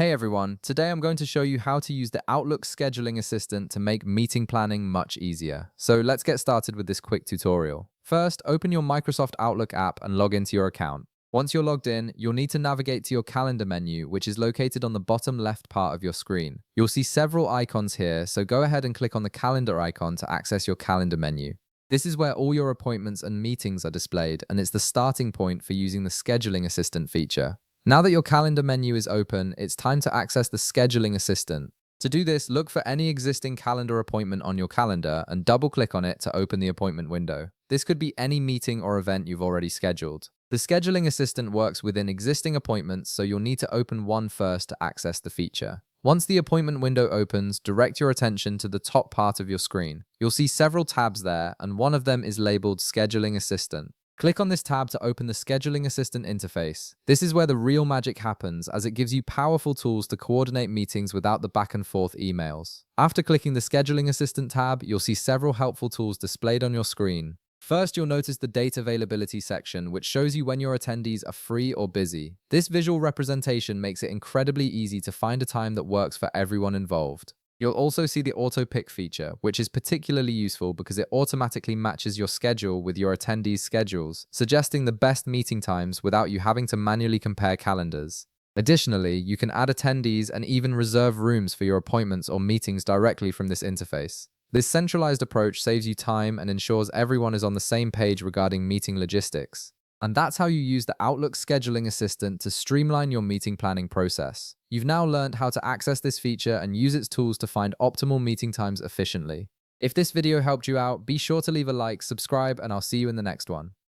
Hey everyone, today I'm going to show you how to use the Outlook scheduling assistant to make meeting planning much easier. So let's get started with this quick tutorial. First, open your Microsoft Outlook app and log into your account. Once you're logged in, you'll need to navigate to your calendar menu, which is located on the bottom left part of your screen. You'll see several icons here, so go ahead and click on the calendar icon to access your calendar menu. This is where all your appointments and meetings are displayed, and it's the starting point for using the scheduling assistant feature. Now that your calendar menu is open, it's time to access the scheduling assistant. To do this, look for any existing calendar appointment on your calendar and double-click on it to open the appointment window. This could be any meeting or event you've already scheduled. The scheduling assistant works within existing appointments, so you'll need to open one first to access the feature. Once the appointment window opens, direct your attention to the top part of your screen. You'll see several tabs there, and one of them is labeled Scheduling Assistant. Click on this tab to open the Scheduling Assistant interface. This is where the real magic happens, as it gives you powerful tools to coordinate meetings without the back and forth emails. After clicking the Scheduling Assistant tab, you'll see several helpful tools displayed on your screen. First, you'll notice the date availability section, which shows you when your attendees are free or busy. This visual representation makes it incredibly easy to find a time that works for everyone involved. You'll also see the auto pick feature, which is particularly useful because it automatically matches your schedule with your attendees' schedules, suggesting the best meeting times without you having to manually compare calendars. Additionally, you can add attendees and even reserve rooms for your appointments or meetings directly from this interface. This centralized approach saves you time and ensures everyone is on the same page regarding meeting logistics. And that's how you use the Outlook scheduling assistant to streamline your meeting planning process. You've now learned how to access this feature and use its tools to find optimal meeting times efficiently. If this video helped you out, be sure to leave a like, subscribe, and I'll see you in the next one.